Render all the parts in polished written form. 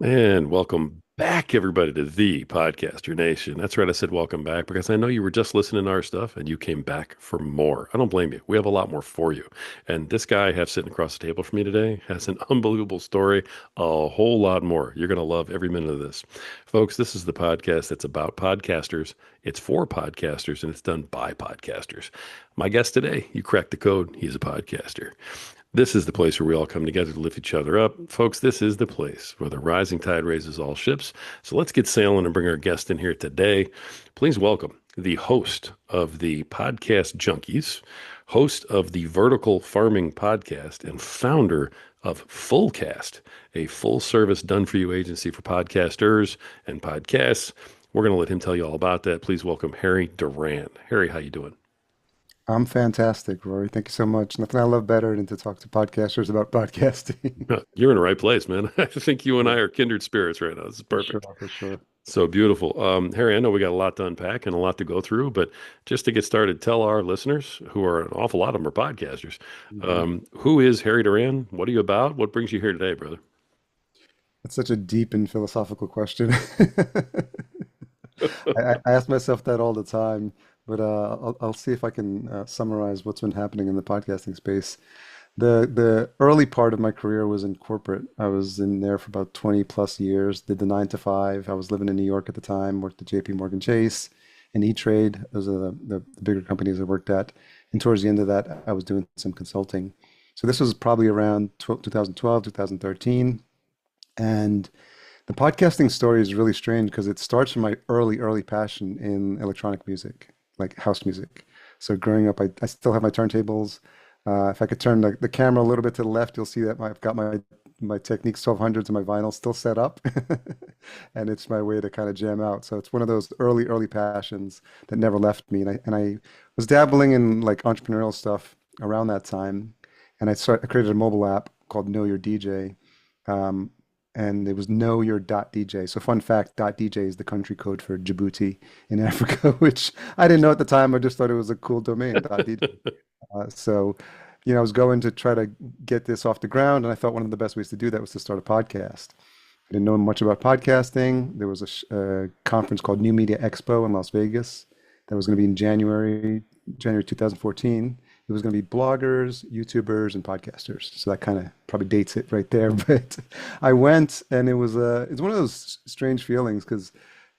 And welcome back, everybody, to the Podcaster Nation. That's right. I said welcome back because I know you were just listening to our stuff and you came back for more. I don't blame you. We have a lot more for you. And this guy I have sitting across the table from me today has an unbelievable story, a whole lot more. You're going to love every minute of this. Folks, this is the podcast that's about podcasters. It's for podcasters and it's done by podcasters. My guest today, you cracked the code. He's a podcaster. This is the place where we all come together to lift each other up. Folks, this is the place where the rising tide raises all ships. So let's get sailing and bring our guest in here today. Please welcome the host of the podcast Junkies, host of the Vertical Farming Podcast, and founder of Fullcast, a full service done for you agency for podcasters and podcasts. We're going to let him tell you all about that. Please welcome Harry Duran. Harry, how you doing? I'm fantastic, Rory. Thank you so much. Nothing I love better than to talk to podcasters about podcasting. You're in the right place, man. I think you and I Yeah, are kindred spirits right now. This is for sure, perfect. for sure. So beautiful. Harry, I know we got a lot to unpack and a lot to go through, but just to get started, tell our listeners, who are an awful lot of them are podcasters, Mhm. who is Harry Duran? What are you about? What brings you here today, brother? That's such a deep and philosophical question. I ask myself that all the time, but I'll see if I can summarize what's been happening in the podcasting space. The early part of my career was in corporate. I was in there for about 20 plus years, did the 9 to 5. I was living in New York at the time, worked at JP Morgan Chase and E-Trade. Those are the bigger companies I worked at. And towards the end of that, I was doing some consulting. So this was probably around 2012, 2013. And the podcasting story is really strange because it starts from my early passion in electronic music, like house music. So growing up, I still have my turntables. If I could turn the camera a little bit to the left, you'll see that I've got my Technics 1200s and my vinyl still set up. And it's my way to kind of jam out. So it's one of those early passions that never left me. And I was dabbling in like entrepreneurial stuff around that time. And I created a mobile app called Know Your DJ. Um, and it was know your .dj. So fun fact, .dj is the country code for Djibouti in Africa, which I didn't know at the time. I just thought it was a cool domain, .dj. So I was going to try to get this off the ground, and I thought one of the best ways to do that was to start a podcast. I didn't know much about podcasting. There was a conference called New Media Expo in Las Vegas that was going to be in January 2014. It was going to be bloggers, YouTubers, and podcasters. So that kind of probably dates it right there. But I went, and it's one of those strange feelings because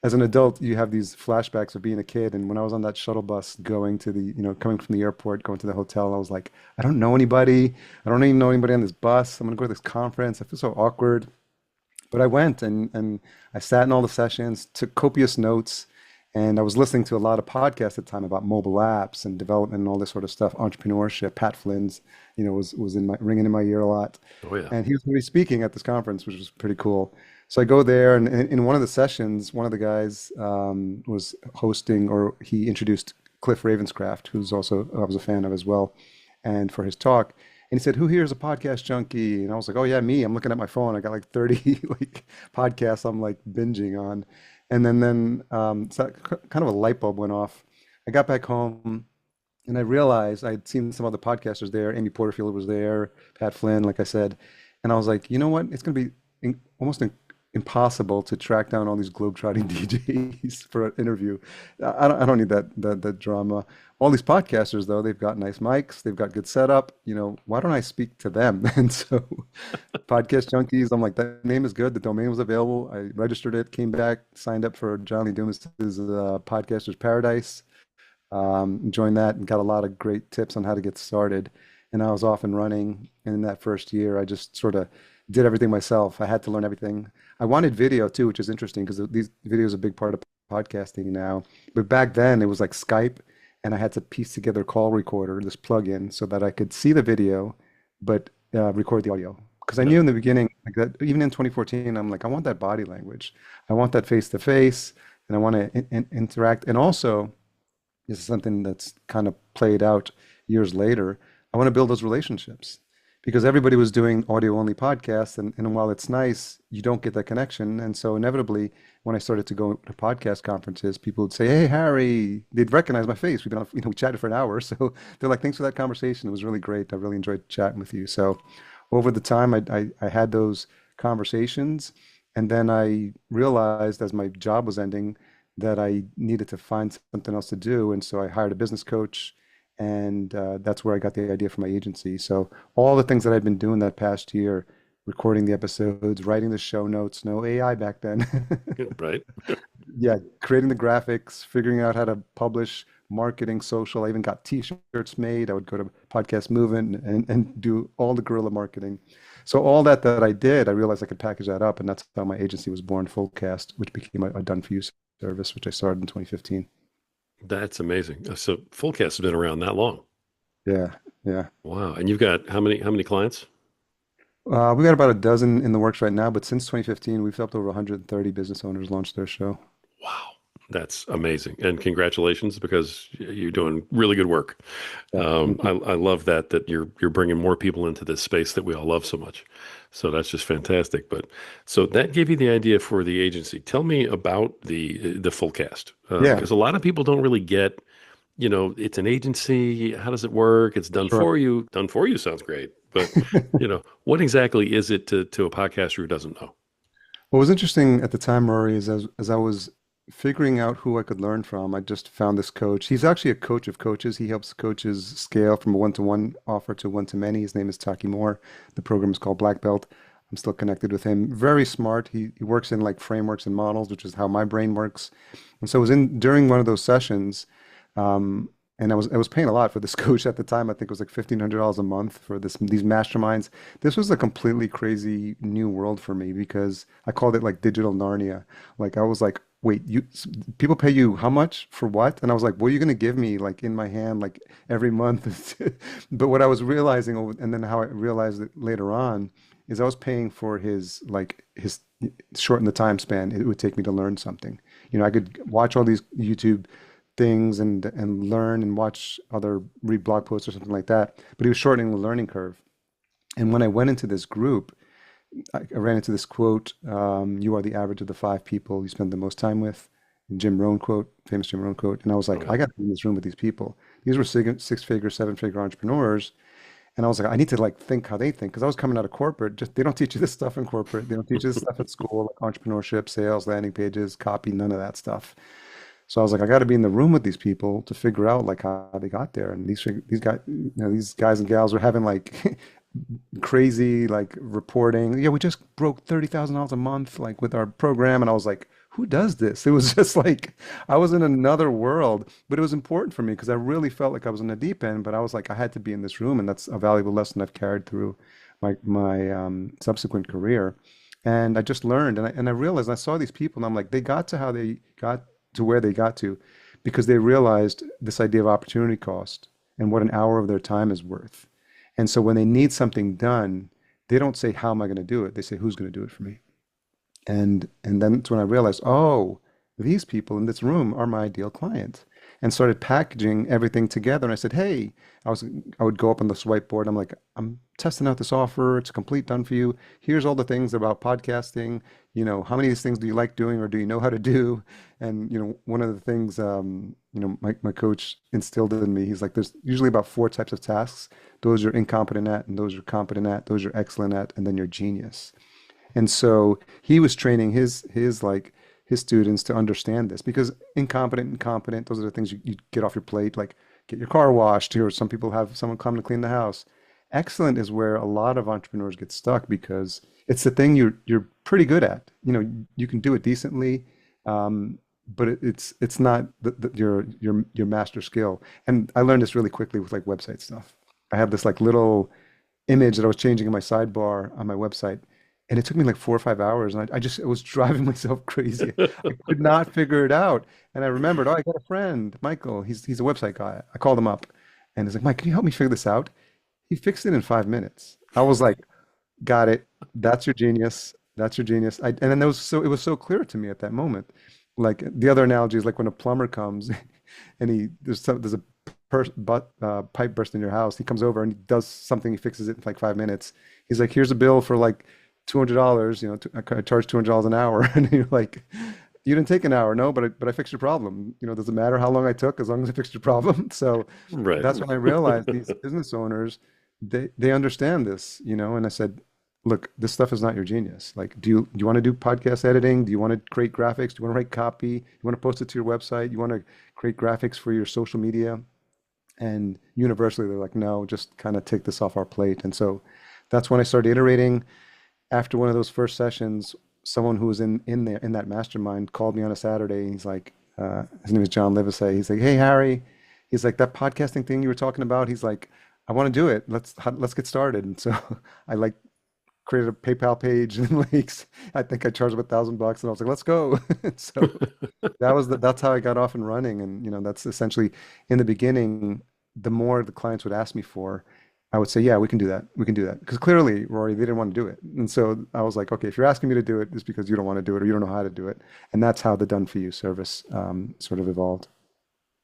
as an adult, you have these flashbacks of being a kid. And when I was on that shuttle bus going to coming from the airport, going to the hotel, I was like, I don't know anybody. I don't even know anybody on this bus. I'm going to go to this conference. I feel so awkward. But I went and I sat in all the sessions, took copious notes, and I was listening to a lot of podcasts at the time about mobile apps and development and all this sort of stuff, entrepreneurship. Pat Flynn's, was in my ringing in my ear a lot, Oh yeah. and he was going to be speaking at this conference, which was pretty cool. So I go there, and in one of the sessions, one of the guys was hosting, or he introduced Cliff Ravenscraft, who's also I was a fan of as well, and for his talk. And he said, "Who here is a podcast junkie?" And I was like, "Oh yeah, me." I'm looking at my phone. I got like 30 like podcasts I'm like binging on. And then so kind of a light bulb went off. I got back home and I realized I'd seen some other podcasters there. Amy Porterfield was there, Pat Flynn, like I said. And I was like, you know what? It's going to be almost impossible to track down all these globetrotting DJs for an interview. I don't need that drama. All these podcasters, though, they've got nice mics, they've got good setup. Why don't I speak to them? And so, Podcast Junkies, I'm like, that name is good. The domain was available. I registered it, came back, signed up for John Lee Dumas's Podcasters Paradise, joined that, and got a lot of great tips on how to get started. And I was off and running. And in that first year, I just sort of did everything myself. I had to learn everything. I wanted video too, which is interesting because these videos are a big part of podcasting now. But back then, it was like Skype, and I had to piece together a call recorder, this plugin, so that I could see the video, but record the audio. Because I Yeah. knew in the beginning, like that, even in 2014, I'm like, I want that body language. I want that face to face, and I want to interact. And also, this is something that's kind of played out years later. I want to build those relationships because everybody was doing audio only podcasts. And while it's nice, you don't get that connection. And so inevitably, when I started to go to podcast conferences, people would say, "Hey, Harry," they'd recognize my face. We've been on, we chatted for an hour. So they're like, "Thanks for that conversation. It was really great. I really enjoyed chatting with you." So over the time, I had those conversations. And then I realized as my job was ending that I needed to find something else to do. And so I hired a business coach. And that's where I got the idea for my agency. So all the things that I'd been doing that past year, recording the episodes, writing the show notes, no AI back then. Right. Yeah, creating the graphics, figuring out how to publish, marketing, social. I even got t-shirts made. I would go to Podcast Movement and do all the guerrilla marketing. So all that I did, I realized I could package that up, and that's how my agency was born, Fullcast, which became a done for you service, which I started in 2015. That's amazing. So Fullcast has been around that long. Yeah, yeah. Wow. And you've got how many clients? We got about a dozen in the works right now, but since 2015, we've helped over 130 business owners launch their show. Wow. That's amazing. And congratulations because you're doing really good work. Yeah, thank you. I love that you're bringing more people into this space that we all love so much. So that's just fantastic. But so that gave you the idea for the agency. Tell me about the full cast Yeah, because a lot of people don't really get, it's an agency. How does it work? It's done sure. for you. Done for you sounds great, but what exactly is it to a podcaster who doesn't know? What was interesting at the time, Rory, is as I was figuring out who I could learn from, I just found this coach. He's actually a coach of coaches. He helps coaches scale from a one-to-one offer to one-to-many. His name is Taki Moore. The program is called Black Belt. I'm still connected with him. Very smart. He works in like frameworks and models, which is how my brain works. And so it was in during one of those sessions. Um, and I was paying a lot for this coach at the time. I think it was like $1,500 a month for these masterminds. This was a completely crazy new world for me because I called it like digital Narnia. Like I was like, wait, people pay you how much for what? And I was like, what are you going to give me like in my hand like every month? But what I was realizing, and then how I realized it later on, is I was paying for his shorten the time span it would take me to learn something. I could watch all these YouTube things and learn and watch other read blog posts or something like that. But he was shortening the learning curve. And when I went into this group, I ran into this quote, you are the average of the five people you spend the most time with. Jim Rohn quote, famous Jim Rohn quote. And I was like, Okay. I got to be in this room with these people. These were six-figure, seven-figure entrepreneurs. And I was like, I need to like think how they think because I was coming out of corporate. Just they don't teach you this stuff in corporate. They don't teach you this stuff at school, like entrepreneurship, sales, landing pages, copy, none of that stuff. So I was like, I got to be in the room with these people to figure out like how they got there. And these guys, these guys and gals were having like crazy like reporting. Yeah, we just broke $30,000 a month like with our program, and I was like, who does this? It was just like I was in another world, but it was important for me because I really felt like I was in the deep end. But I was like, I had to be in this room, and that's a valuable lesson I've carried through my subsequent career. And I just learned, and I realized I saw these people, and I'm like, they got to how they got to where they got to because they realized this idea of opportunity cost and what an hour of their time is worth. And so when they need something done, they don't say, how am I going to do it? They say, who's going to do it for me? And then that's when I realized, oh, these people in this room are my ideal client. And started packaging everything together. And I said, hey, I would go up on this whiteboard. I'm like, I'm testing out this offer. It's a complete done for you. Here's all the things about podcasting. How many of these things do you like doing or do you know how to do? And one of the things my coach instilled in me, he's like, there's usually about four types of tasks. Those you're incompetent at, and those you're competent at, those you're excellent at, and then you're genius. And so he was training his students to understand this because incompetent and competent, those are the things you get off your plate, like get your car washed, or some people have someone come to clean the house. Excellent is where a lot of entrepreneurs get stuck because it's the thing you're pretty good at. You can do it decently, but it's not your master skill. And I learned this really quickly with like website stuff. I have this like little image that I was changing in my sidebar on my website. And it took me like 4 or 5 hours. And it was driving myself crazy. I could not figure it out. And I remembered, oh, I got a friend, Michael. He's a website guy. I called him up and he's like, Mike, can you help me figure this out? He fixed it in 5 minutes. I was like, got it. That's your genius. That's your genius. And then it was so clear to me at that moment. Like the other analogy is like when a plumber comes and there's a pipe burst in your house. He comes over and he does something. He fixes it in like 5 minutes. He's like, here's a bill for like $200. I charge $200 an hour, and you're like, you didn't take an hour, no, but I fixed your problem. Does it matter how long I took as long as I fixed your problem? So Right. that's when I realized these business owners, they understand this, and I said, look, this stuff is not your genius. Like, do you want to do podcast editing? Do you want to create graphics? Do you want to write copy? You want to post it to your website? You want to create graphics for your social media? And universally, they're like, no, just kind of take this off our plate. And so that's when I started iterating. After one of those first sessions, someone who was in there in that mastermind called me on a Saturday. He's like, his name is John Livesay. He's like, hey Harry, he's like that podcasting thing you were talking about. He's like, I want to do it. Let's get started. And so I like created a PayPal page and like I think I charged him $1,000 and I was like, let's go. So that's how I got off and running. And that's essentially in the beginning, the more the clients would ask me for, I would say, yeah, we can do that. We can do that. Because clearly, Rory, they didn't want to do it. And so I was like, okay, if you're asking me to do it, it's because you don't want to do it or you don't know how to do it. And that's how the done for you service sort of evolved.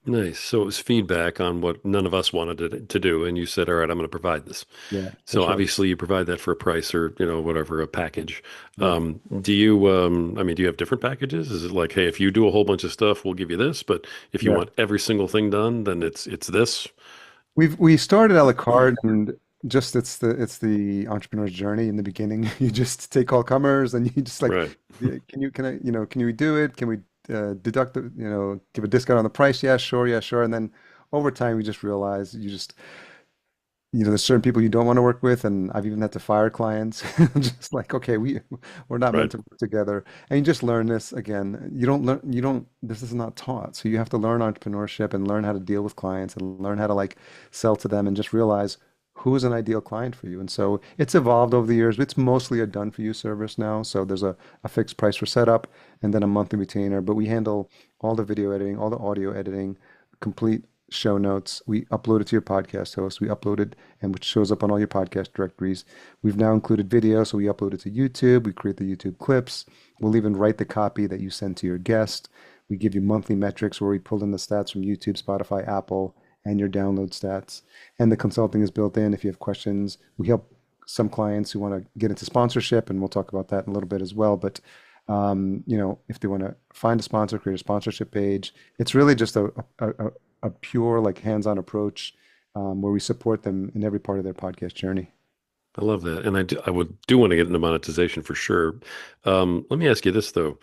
Nice. So it was feedback on what none of us wanted to do, and you said, "All right, I'm going to provide this." Yeah, for So sure. obviously, you provide that for a price or whatever a package. Yeah. Do you? I mean, do you have different packages? Is it like, hey, if you do a whole bunch of stuff, we'll give you this, but if you Yeah. want every single thing done, then it's this. We started a la carte and just it's the entrepreneur's journey in the beginning. You just take all comers and you just like, Right. yeah, can we do it? Can we deduct the, give a discount on the price? Yeah, sure, yeah, sure. And then over time you just realize there's certain people you don't want to work with, and I've even had to fire clients. Just like, okay, we're not meant Right. to work together. And you just learn this again. This is not taught. So you have to learn entrepreneurship and learn how to deal with clients and learn how to like sell to them and just realize who is an ideal client for you. And so it's evolved over the years. It's mostly a done for you service now. So there's a fixed price for setup and then a monthly retainer, but we handle all the video editing, all the audio editing, complete show notes. We upload it to your podcast host. We upload it and which shows up on all your podcast directories. We've now included video, so we upload it to YouTube. We create the YouTube clips. We'll even write the copy that you send to your guest. We give you monthly metrics where we pull in the stats from YouTube, Spotify, Apple, and your download stats. And the consulting is built in. If you have questions, we help some clients who want to get into sponsorship, and we'll talk about that in a little bit as well. But if they want to find a sponsor, create a sponsorship page, it's really just a pure like hands-on approach where we support them in every part of their podcast journey. I love that, and I would do want to get into monetization for sure. Let me ask you this though: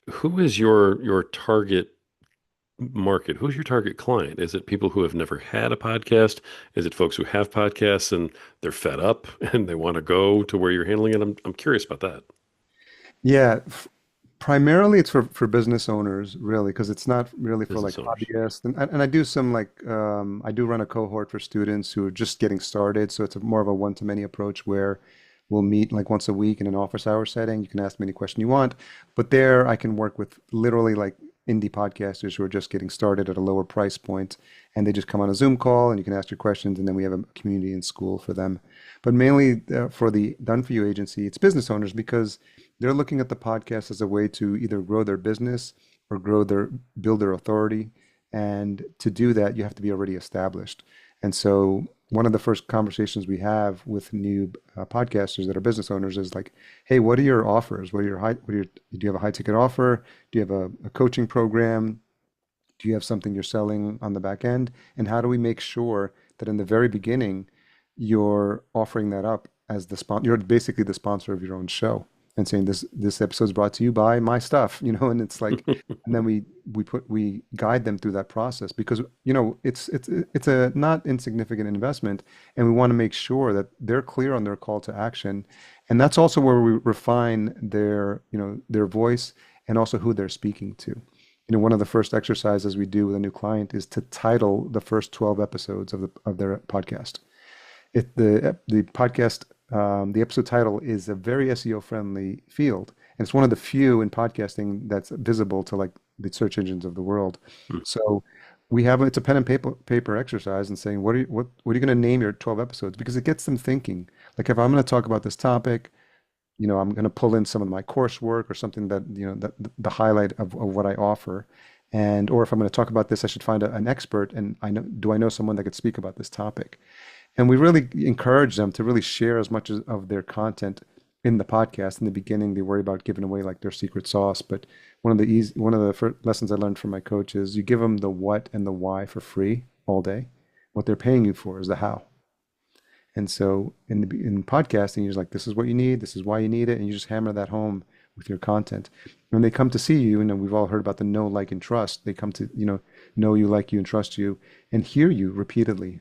who is your target market? Who's your target client? Is it people who have never had a podcast? Is it folks who have podcasts and they're fed up and they want to go to where you're handling it? I'm curious about that. Yeah, primarily it's for business owners, really, because it's not really for like Business owners. hobbyists. And I do some like I do run a cohort for students who are just getting started, so it's more of a one-to-many approach where we'll meet like once a week in an office hour setting. You can ask me any question you want, but there I can work with literally like indie podcasters who are just getting started at a lower price point, and they just come on a Zoom call and you can ask your questions, and then we have a community in school for them. But mainly for the Done For You agency, it's business owners because they're looking at the podcast as a way to either grow their business or build their authority. And to do that, you have to be already established. And so one of the first conversations we have with new podcasters that are business owners is like, hey, what are your offers? Do you have a high ticket offer? Do you have a coaching program? Do you have something you're selling on the back end? And how do we make sure that in the very beginning, you're offering that up as you're basically the sponsor of your own show and saying this episode is brought to you by my stuff, and it's like, and then we guide them through that process because, it's a not insignificant investment and we want to make sure that they're clear on their call to action. And that's also where we refine their voice and also who they're speaking to. One of the first exercises we do with a new client is to title the first 12 episodes of their podcast. The podcast, the episode title is a very SEO friendly field, and it's one of the few in podcasting that's visible to like the search engines of the world. So it's a pen and paper exercise and saying what are you going to name your 12 episodes, because it gets them thinking. Like if I'm going to talk about this topic, I'm going to pull in some of my coursework or something that, that the highlight of what I offer. Or if I'm going to talk about this, I should find an expert. And do I know someone that could speak about this topic? And we really encourage them to really share as much of their content in the podcast. In the beginning, they worry about giving away like their secret sauce. But one of the first lessons I learned from my coach is you give them the what and the why for free all day. What they're paying you for is the how. And so in podcasting, you're just like, this is what you need, this is why you need it, and you just hammer that home with your content. When they come to see you, and we've all heard about the know, like, and trust. They come to, know you, like you, and trust you, and hear you repeatedly.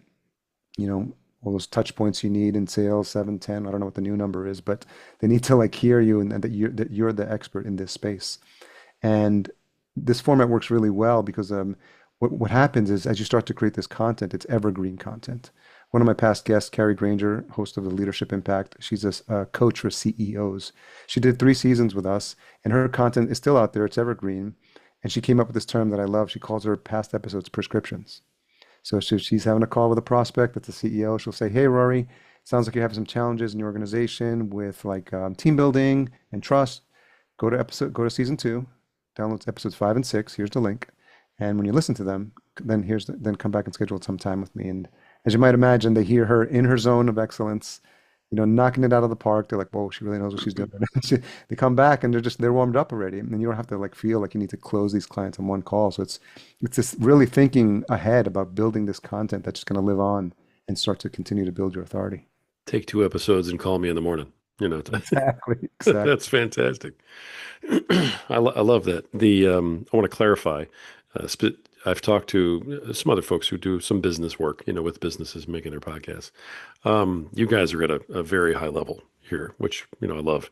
You know, all those touch points you need in sales, 7, 10. I don't know what the new number is, but they need to like hear you and that you're the expert in this space. And this format works really well because what happens is as you start to create this content, it's evergreen content. One of my past guests, Carrie Granger, host of the Leadership Impact, she's a coach for CEOs. She did 3 seasons with us, and her content is still out there. It's evergreen. And she came up with this term that I love. She calls her past episodes prescriptions. So she's having a call with a prospect that's a CEO. She'll say, "Hey, Rory, sounds like you're having some challenges in your organization with like team building and trust. Go to season 2, download episodes 5 and 6. Here's the link, and when you listen to them, then come back and schedule some time with me." And as you might imagine, they hear her in her zone of excellence, knocking it out of the park. They're like, "Whoa, she really knows what she's doing." They come back and they're warmed up already, and you don't have to like feel like you need to close these clients on one call. So it's just really thinking ahead about building this content that's just going to live on and start to continue to build your authority. Take 2 episodes and call me in the morning. Exactly, exactly. That's fantastic. I love that. I want to clarify. I've talked to some other folks who do some business work, with businesses making their podcasts. You guys are at a very high level here, which, I love.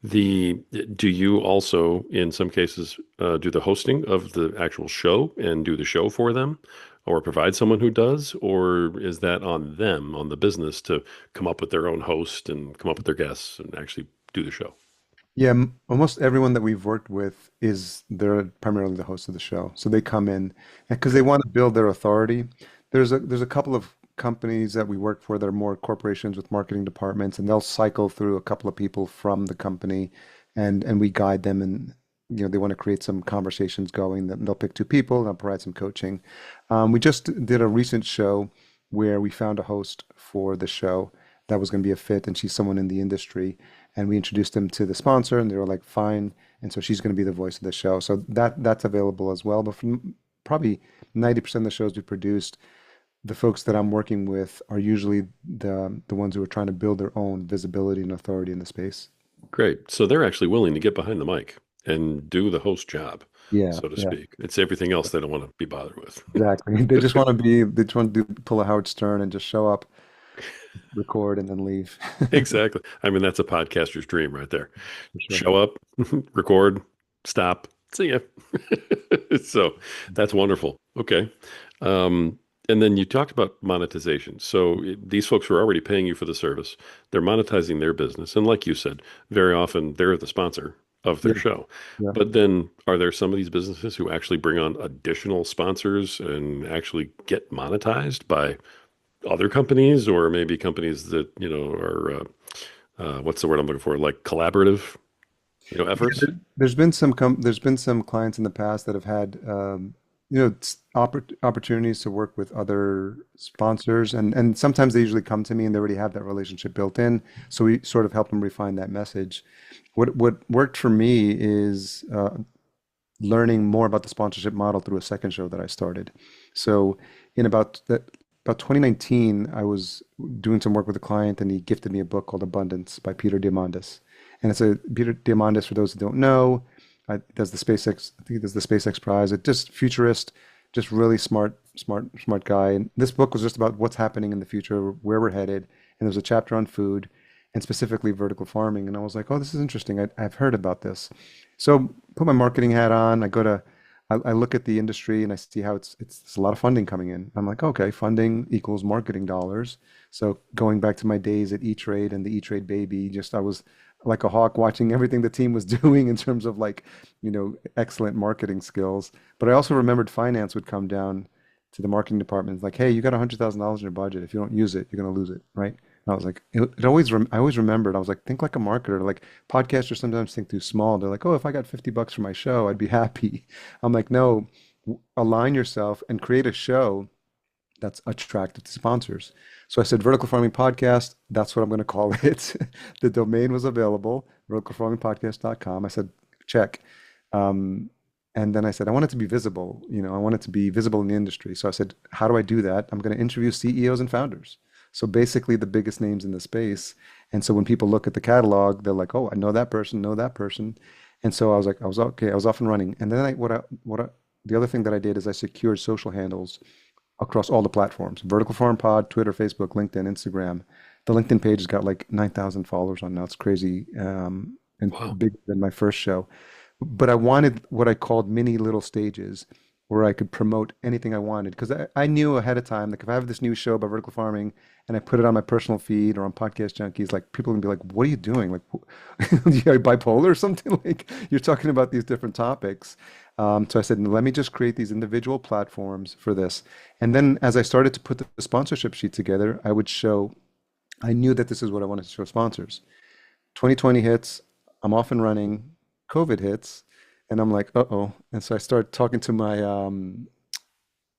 The Do you also, in some cases, do the hosting of the actual show and do the show for them, or provide someone who does, or is that on them, on the business, to come up with their own host and come up with their guests and actually do the show? Yeah, almost everyone that we've worked with is they're primarily the host of the show. So they come in because they want to build their authority. There's a couple of companies that we work for that are more corporations with marketing departments, and they'll cycle through a couple of people from the company, and we guide them, and they want to create some conversations going. Then they'll pick 2 people, and I'll provide some coaching. We just did a recent show where we found a host for the show that was going to be a fit, and she's someone in the industry, and we introduced them to the sponsor, and they were like, fine. And so she's going to be the voice of the show. So that's available as well. But from probably 90% of the shows we produced, the folks that I'm working with are usually the ones who are trying to build their own visibility and authority in the space. Great. So they're actually willing to get behind the mic and do the host job, Yeah, so to yeah, speak. It's everything else they don't want to be bothered with. exactly. They just want to pull a Howard Stern and just show up, record, and then leave. Exactly. I mean, that's a podcaster's dream right there. For sure. Show up, record, stop, see ya. So that's wonderful. Okay. Um, and then you talked about monetization. So these folks who are already paying you for the service, they're monetizing their business. And like you said, very often they're the sponsor of Yeah, their show. yeah. But then are there some of these businesses who actually bring on additional sponsors and actually get monetized by other companies, or maybe companies that, are, what's the word I'm looking for? Like collaborative, Yeah, efforts? there's been some clients in the past that have had opportunities to work with other sponsors, and sometimes they usually come to me and they already have that relationship built in, so we sort of help them refine that message. What worked for me is learning more about the sponsorship model through a second show that I started. So in about 2019, I was doing some work with a client, and he gifted me a book called Abundance by Peter Diamandis. And it's a Peter Diamandis, for those who don't know, does the SpaceX. I think he does the SpaceX Prize. It just futurist, just really smart guy. And this book was just about what's happening in the future, where we're headed. And there was a chapter on food, and specifically vertical farming. And I was like, oh, this is interesting. I've heard about this. So put my marketing hat on. I look at the industry and I see how it's a lot of funding coming in. I'm like, okay, funding equals marketing dollars. So going back to my days at E-Trade and the E-Trade baby, just I was like a hawk watching everything the team was doing in terms of like, excellent marketing skills. But I also remembered finance would come down to the marketing department. It's like, hey, you got $100,000 in your budget. If you don't use it, you're going to lose it, right? And I was like, I always remembered. I was like, think like a marketer. Like podcasters sometimes think too small. They're like, oh, if I got $50 for my show, I'd be happy. I'm like, no, align yourself and create a show that's attractive to sponsors. So I said, Vertical Farming Podcast, that's what I'm going to call it. The domain was available, verticalfarmingpodcast.com. I said, check. Um, and then I said, I want it to be visible. I want it to be visible in the industry. So I said, how do I do that? I'm going to interview CEOs and founders. So basically the biggest names in the space. And so when people look at the catalog, they're like, "Oh, I know that person, know that person." And so I was like, I was okay, I was off and running. And then the other thing that I did is I secured social handles across all the platforms: Vertical Farm Pod, Twitter, Facebook, LinkedIn, Instagram. The LinkedIn page has got like 9,000 followers on now. It's crazy, and Wow. bigger than my first show. But I wanted what I called mini little stages where I could promote anything I wanted. Because I knew ahead of time, like if I have this new show about vertical farming and I put it on my personal feed or on Podcast Junkies, like people are gonna be like, "What are you doing? Like, you bipolar or something?" Like you're talking about these different topics. So I said, let me just create these individual platforms for this. And then as I started to put the sponsorship sheet together, I would show, I knew that this is what I wanted to show sponsors. 2020 hits, I'm off and running, COVID hits, and I'm like, uh-oh. And so I started talking to my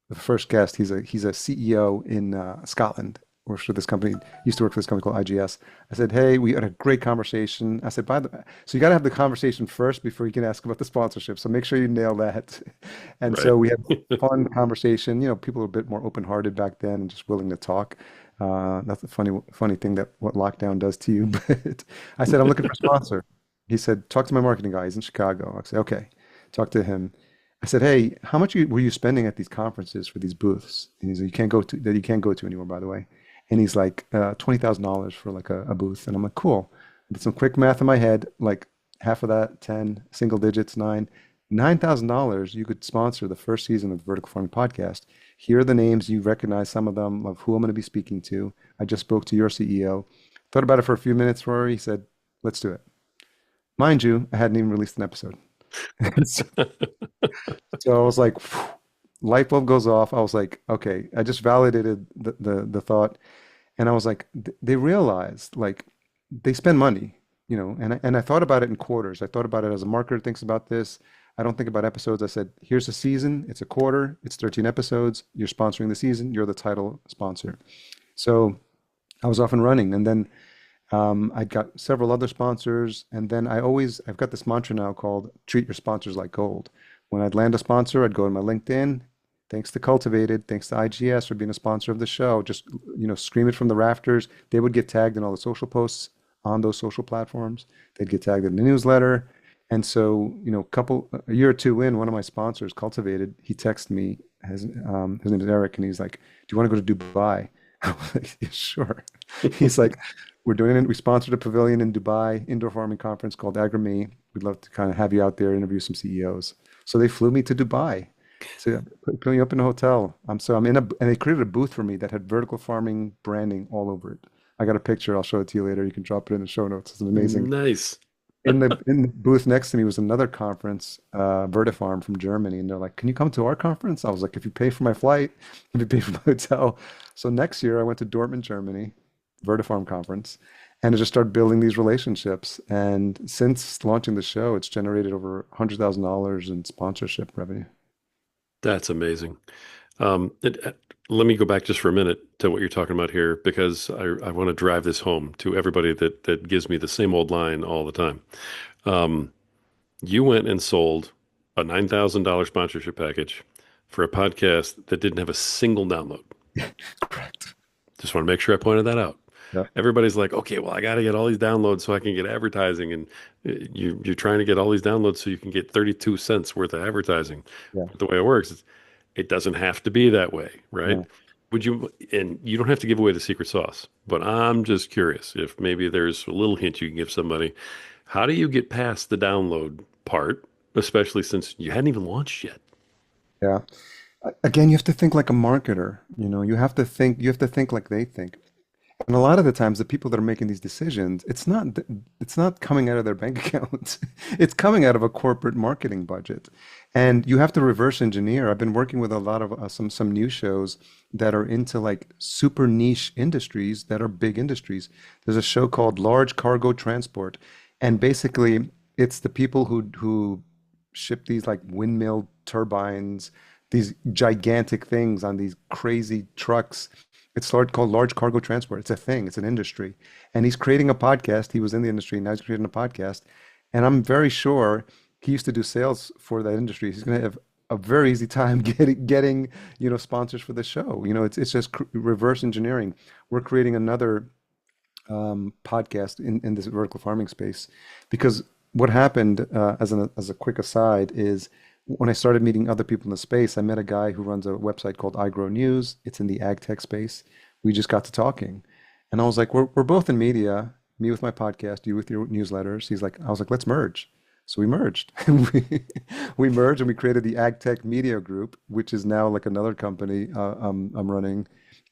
the first guest. He's a CEO in Scotland. Works for this company. Used to work for this company called IGS. I said, "Hey, we had a great conversation." I said, "By the so you got to have the conversation first before you can ask about the sponsorship. So make sure you nail that." And Right. so we had fun conversation. You know, people were a bit more open-hearted back then and just willing to talk. That's a funny thing that what lockdown does to you. But I said, "I'm looking for a sponsor." He said, "Talk to my marketing guy. He's in Chicago." I said, "Okay." Talk to him. I said, "Hey, how much were you spending at these conferences for these booths?" And he's like, "You can't go to that. You can't go to anymore, by the way." And he's like, $20,000 for like a booth. And I'm like, cool. I did some quick math in my head, like half of that, 10, single digits, nine. $9,000, you could sponsor the first season of the Vertical Farming Podcast. Here are the names. You recognize some of them of who I'm going to be speaking to. I just spoke to your CEO. Thought about it for a few minutes, Rory. He said, let's do it. Mind you, I hadn't even released an episode. So, so I was like, phew, light bulb goes off. I was like, okay, I just validated the thought. And I was like, they realized like they spend money, you know, and I thought about it in quarters. I thought about it as a marketer thinks about this. I don't think about episodes. I said, here's a season, it's a quarter, it's 13 episodes. You're sponsoring the season, you're the title sponsor. So I was off and running. And then I'd got several other sponsors. And then I've got this mantra now called treat your sponsors like gold. When I'd land a sponsor, I'd go to my LinkedIn. Thanks to Cultivated, thanks to IGS for being a sponsor of the show. Just, you know, scream it from the rafters. They would get tagged in all the social posts on those social platforms. They'd get tagged in the newsletter. And so, you know, a year or two in, one of my sponsors, Cultivated, he texted me. His name is Eric, and he's like, "Do you want to go to Dubai?" I was like, "Yeah, sure." He's like, we sponsored a pavilion in Dubai, indoor farming conference called AgriMe. We'd love to kind of have you out there, interview some CEOs. So they flew me to Dubai. So yeah, put me up in a hotel. I'm in and they created a booth for me that had vertical farming branding all over it. I got a picture. I'll show it to you later. You can drop it in the show notes. It's amazing. Nice. In the booth next to me was another conference, Vertifarm from Germany, and they're like, "Can you come to our conference?" I was like, "If you pay for my flight, if you pay for my hotel." So next year I went to Dortmund, Germany, Vertifarm conference, and I just started building these relationships. And since launching the show, it's generated over $100,000 in sponsorship revenue. That's amazing. Let me go back just for a minute to what you're talking about here because I want to drive this home to everybody that gives me the same old line all the time. Um, you went and sold a $9,000 sponsorship package for a podcast that didn't have a single download. Correct. Just want to make sure I pointed that out. Yeah. Everybody's like, okay, well, I got to get all these downloads so I can get advertising. And you're trying to get all these downloads so you can get 32 cents worth of advertising. Yeah. But the way it works is it doesn't have to be that way, right? No. And you don't have to give away the secret sauce, but I'm just curious if maybe there's a little hint you can give somebody. How do you get past the download part, especially since you hadn't even launched yet? Yeah. Again, you have to think like a marketer. You know, you have to think like they think. And a lot of the times, the people that are making these decisions, it's not coming out of their bank account. It's coming out of a corporate marketing budget. And you have to reverse engineer. I've been working with a lot of some new shows that are into like super niche industries that are big industries. There's a show called Large Cargo Transport, and basically, it's the people who ship these like windmill turbines, these gigantic things on these crazy trucks. Called Large Cargo Transport. It's a thing. It's an industry. And he's creating a podcast. He was in the industry. Now he's creating a podcast. And I'm very sure he used to do sales for that industry. He's going to have a very easy time getting sponsors for the show. It's just reverse engineering. We're creating another podcast in this vertical farming space because what happened as a quick aside is when I started meeting other people in the space, I met a guy who runs a website called iGrow News. It's in the ag tech space. We just got to talking, and I was like, we're both in media. Me with my podcast, you with your newsletters. I was like, let's merge. So we merged. We merged and we created the Ag Tech Media Group, which is now like another company I'm running,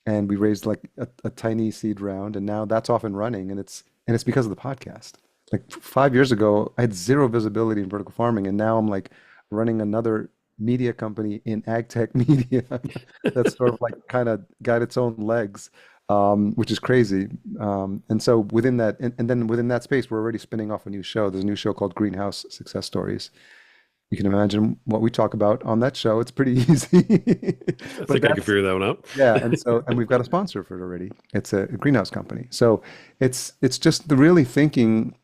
and we raised like a tiny seed round, and now that's off and running, and it's because of the podcast. Like 5 years ago, I had zero visibility in vertical farming, and now I'm like running another media company in ag tech media that's sort of like kind of got its own legs, which is crazy. And so within that, and then within that space, we're already spinning off a new show. There's a new show called Greenhouse Success Stories. You can imagine what we talk about on that show. It's pretty easy. I But think I can that's figure that one out. yeah, and we've got a sponsor for it already. It's a greenhouse company. So it's just the really thinking,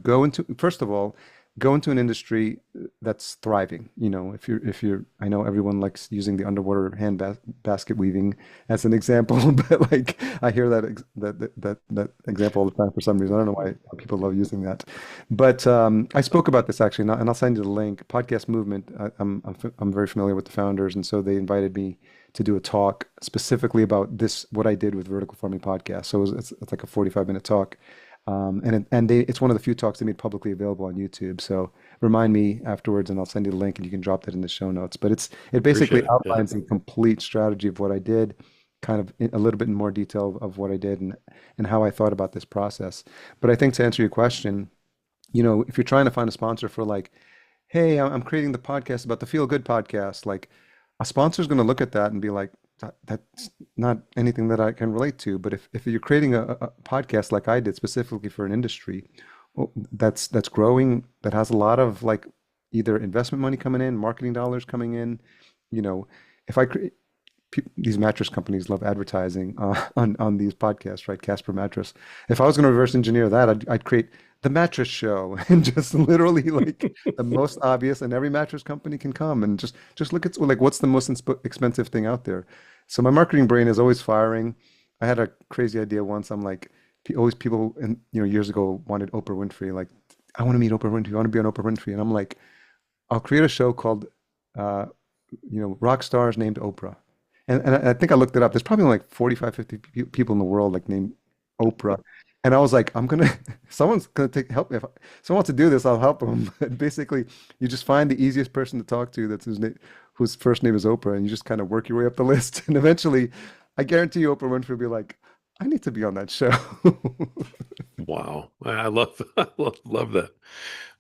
go into first of all, go into an industry that's thriving. If you're I know everyone likes using the underwater basket weaving as an example, but like I hear that example all the time for some reason. I don't know why people love using that. But I spoke about this actually, and I'll send you the link. Podcast Movement. I'm very familiar with the founders, and so they invited me to do a talk specifically about this, what I did with Vertical Farming Podcast. So it's like a 45-minute talk. It's one of the few talks they made publicly available on YouTube. So remind me afterwards, and I'll send you the link, and you can drop that in the show notes. But it basically Appreciate it. Yeah. outlines a complete strategy of what I did, kind of a little bit in more detail of what I did and how I thought about this process. But I think to answer your question, if you're trying to find a sponsor for like, hey, I'm creating the podcast about the Feel Good podcast, like a sponsor's going to look at that and be like, that's not anything that I can relate to. But if you're creating a podcast like I did specifically for an industry that's growing, that has a lot of like either investment money coming in, marketing dollars coming in, you know, if I create these mattress companies love advertising on these podcasts, right? Casper Mattress. If I was going to reverse engineer that, I'd create the mattress show and just literally like the most obvious, and every mattress company can come and just look at like what's the most expensive thing out there. So my marketing brain is always firing. I had a crazy idea once. I'm like, always people, and years ago wanted Oprah Winfrey. Like, I want to meet Oprah Winfrey. I want to be on Oprah Winfrey, and I'm like, I'll create a show called, uh, rock stars named Oprah. And I think I looked it up. There's probably like 45, 50 people in the world like named Oprah. And I was like, someone's gonna help me. If someone wants to do this, I'll help them. Basically, you just find the easiest person to talk to whose first name is Oprah, and you just kind of work your way up the list. And eventually, I guarantee you, Oprah Winfrey will be like, I need to be on that show. Wow. I love, love that.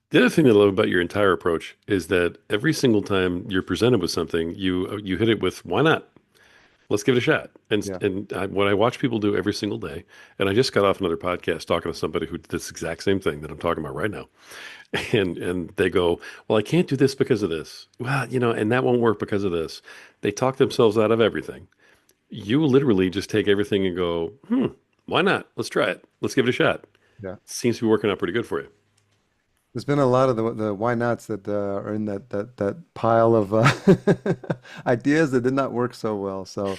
The other thing I love about your entire approach is that every single time you're presented with something, you hit it with why not? Let's give it a shot. Yeah. What I watch people do every single day, and I just got off another podcast talking to somebody who did this exact same thing that I'm talking about right now, and they go, "Well, I can't do this because of this. Well, and that won't work because of this." They talk themselves out of everything. You literally just take everything and go, why not? Let's try it. Let's give it a shot. Yeah. Seems to be working out pretty good for you. There's been a lot of the why nots that are in that pile of ideas that did not work so well. So,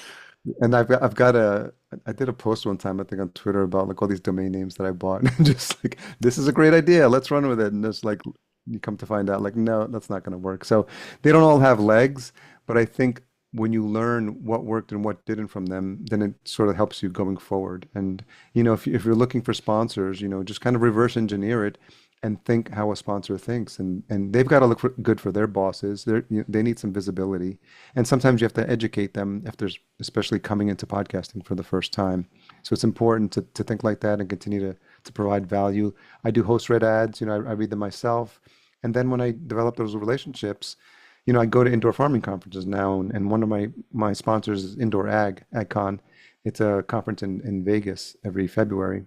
and I did a post one time I think on Twitter about like all these domain names that I bought, and just like this is a great idea, let's run with it. And just like you come to find out like no, that's not going to work. So they don't all have legs, but I think when you learn what worked and what didn't from them, then it sort of helps you going forward. And if you're looking for sponsors, just kind of reverse engineer it and think how a sponsor thinks, and they've got to look good for their bosses. They need some visibility, and sometimes you have to educate them if there's especially coming into podcasting for the first time. So it's important to think like that and continue to provide value. I do host read ads. I read them myself, and then when I develop those relationships, I go to indoor farming conferences now, and one of my sponsors is Indoor AgCon. It's a conference in Vegas every February.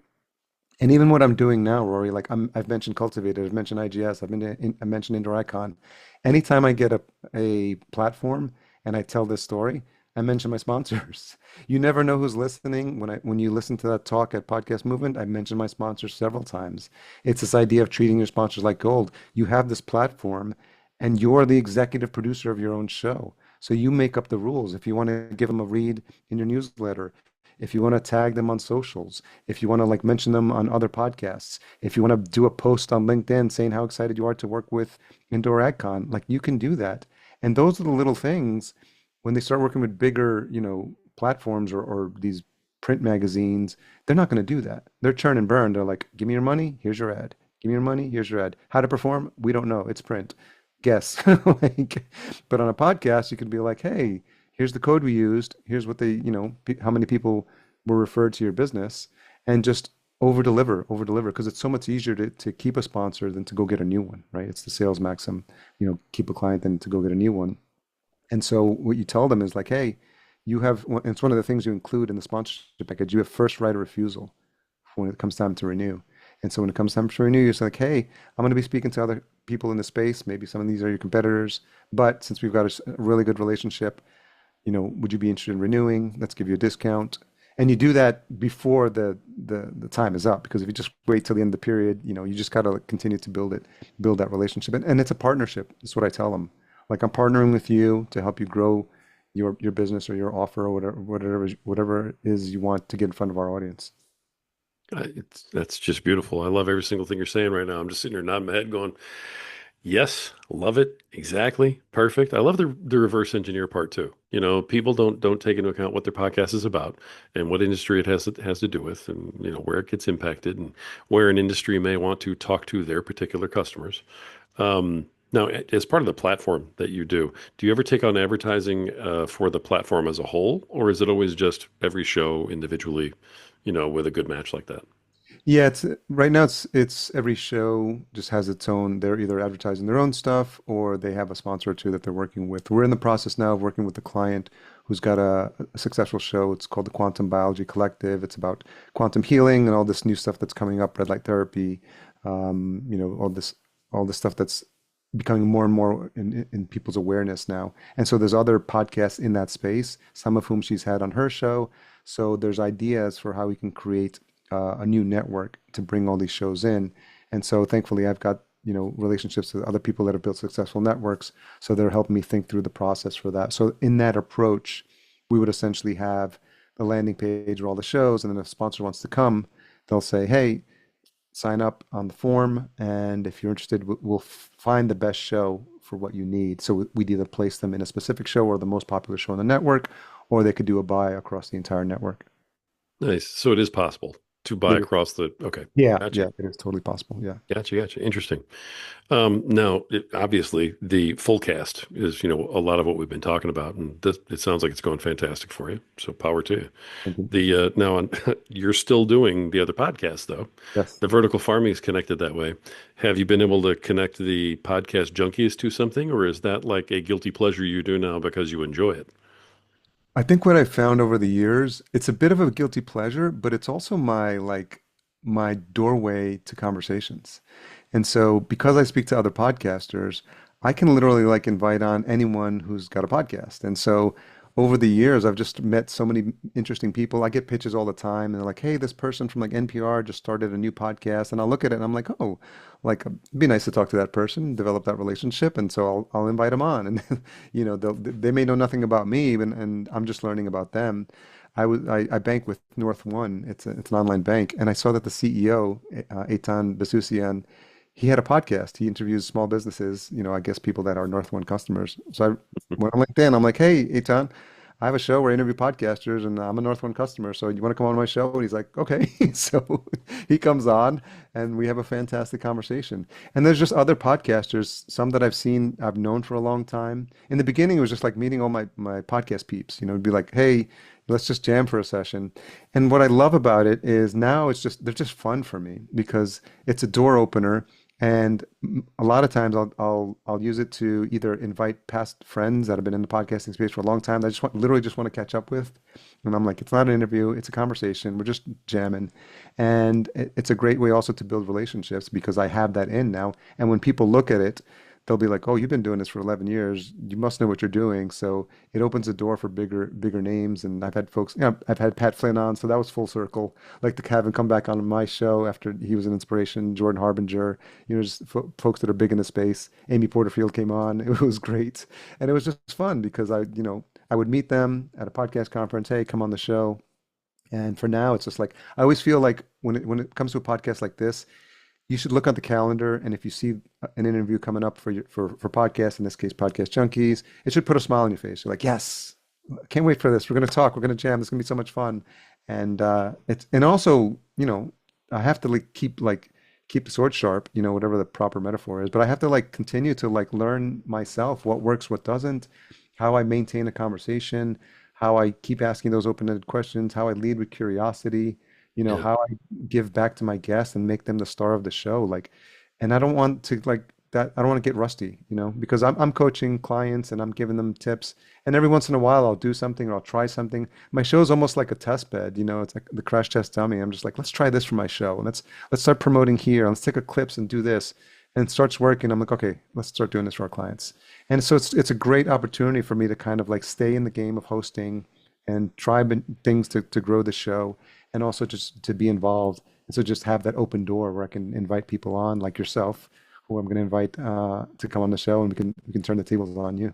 And even what I'm doing now, Rory, like I've mentioned Cultivated, I've mentioned IGS, I mentioned Indoor Icon. Anytime I get a platform and I tell this story, I mention my sponsors. You never know who's listening. When you listen to that talk at Podcast Movement, I mentioned my sponsors several times. It's this idea of treating your sponsors like gold. You have this platform, and you're the executive producer of your own show. So you make up the rules. If you want to give them a read in your newsletter, if you want to tag them on socials, if you want to like mention them on other podcasts, if you want to do a post on LinkedIn saying how excited you are to work with Indoor AgCon, like you can do that. And those are the little things when they start working with bigger, platforms or these print magazines, they're not going to do that. They're churn and burn. They're like, give me your money, here's your ad. Give me your money, here's your ad. How to perform? We don't know. It's print. Guess. Like, but on a podcast, you can be like, hey, here's the code we used. Here's what how many people were referred to your business, and just over deliver, because it's so much easier to keep a sponsor than to go get a new one, right? It's the sales maxim, keep a client than to go get a new one. And so what you tell them is like, hey, it's one of the things you include in the sponsorship package. You have first right of refusal when it comes time to renew. And so when it comes time to renew, you're like, hey, I'm going to be speaking to other people in the space. Maybe some of these are your competitors, but since we've got a really good relationship, would you be interested in renewing? Let's give you a discount. And you do that before the time is up, because if you just wait till the end of the period, you just gotta continue to build that relationship. And it's a partnership. That's what I tell them. Like, I'm partnering with you to help you grow your business or your offer or whatever it is you want to get in front of our audience. That's just beautiful. I love every single thing you're saying right now. I'm just sitting here nodding my head, going, "Yes, love it. Exactly, perfect." I love the reverse engineer part too. People don't take into account what their podcast is about and what industry it has to do with, and where it gets impacted, and where an industry may want to talk to their particular customers. Now, as part of the platform that do you ever take on advertising for the platform as a whole, or is it always just every show individually, with a good match like that? Yeah, it's right now it's every show just has its own. They're either advertising their own stuff or they have a sponsor or two that they're working with. We're in the process now of working with the client who's got a successful show. It's called the Quantum Biology Collective. It's about quantum healing and all this new stuff that's coming up, red light therapy, all this stuff that's becoming more and more in people's awareness now. And so there's other podcasts in that space, some of whom she's had on her show. So there's ideas for how we can create a new network to bring all these shows in. And so thankfully I've got, relationships with other people that have built successful networks. So they're helping me think through the process for that. So in that approach, we would essentially have the landing page where all the shows, and then if a sponsor wants to come, they'll say, hey, sign up on the form. And if you're interested, we'll find the best show for what you need. So we'd either place them in a specific show or the most popular show on the network, or they could do a buy across the entire network. Nice. So it is possible to buy It is. across the. Okay, Yeah, gotcha. yeah, it is totally possible. Yeah. Gotcha. Interesting. Now, obviously, the full cast is, a lot of what we've been talking about, and it sounds like it's going fantastic for you. So power to you. Thank you. The now you're still doing the other podcast though. Yes. The vertical farming is connected that way. Have you been able to connect the podcast Junkies to something, or is that like a guilty pleasure you do now because you enjoy it? I think what I found over the years, it's a bit of a guilty pleasure, but it's also my doorway to conversations. And so because I speak to other podcasters, I can literally like invite on anyone who's got a podcast. And so over the years, I've just met so many interesting people. I get pitches all the time, and they're like, "Hey, this person from like NPR just started a new podcast," and I'll look at it and I'm like, "Oh, like it'd be nice to talk to that person, develop that relationship," and so I'll invite them on, and they may know nothing about me, and I'm just learning about them. I bank with North One. It's an online bank, and I saw that the CEO, Eitan Besusian, he had a podcast. He interviews small businesses, I guess people that are North One customers. So I went on LinkedIn. I'm like, hey, Eitan, I have a show where I interview podcasters, and I'm a North One customer. So you want to come on my show? And he's like, okay. So he comes on, and we have a fantastic conversation. And there's just other podcasters, some that I've known for a long time. In the beginning, it was just like meeting all my podcast peeps. It'd be like, hey, let's just jam for a session. And what I love about it is now they're just fun for me because it's a door opener. And a lot of times I'll use it to either invite past friends that have been in the podcasting space for a long time that I literally just want to catch up with. And I'm like, it's not an interview, it's a conversation. We're just jamming. And it's a great way also to build relationships because I have that in now. And when people look at it, they'll be like, "Oh, you've been doing this for 11 years. You must know what you're doing." So it opens the door for bigger names. And I've had folks, I've had Pat Flynn on, so that was full circle. Like to have him come back on my show after he was an inspiration. Jordan Harbinger, just fo folks that are big in the space. Amy Porterfield came on. It was great, and it was just fun because I would meet them at a podcast conference. Hey, come on the show. And for now, it's just like I always feel like when it comes to a podcast like this, you should look at the calendar, and if you see an interview coming up for podcasts, in this case, Podcast Junkies, it should put a smile on your face. You're like, yes, can't wait for this. We're gonna talk. We're gonna jam. This is gonna be so much fun. And it's and also, I have to keep the sword sharp, whatever the proper metaphor is. But I have to continue to learn myself what works, what doesn't, how I maintain a conversation, how I keep asking those open-ended questions, how I lead with curiosity, Yeah. how I give back to my guests and make them the star of the show. And I don't want to that. I don't want to get rusty, because I'm coaching clients and I'm giving them tips. And every once in a while, I'll do something or I'll try something. My show is almost like a test bed, it's like the crash test dummy. I'm just like, let's try this for my show, and let's start promoting here. Let's take a clips and do this. And it starts working. I'm like, okay, let's start doing this for our clients. And so it's a great opportunity for me to kind of stay in the game of hosting and try things to grow the show, and also just to be involved. And so just have that open door where I can invite people on like yourself, who I'm going to invite to come on the show, and we can turn the tables on you.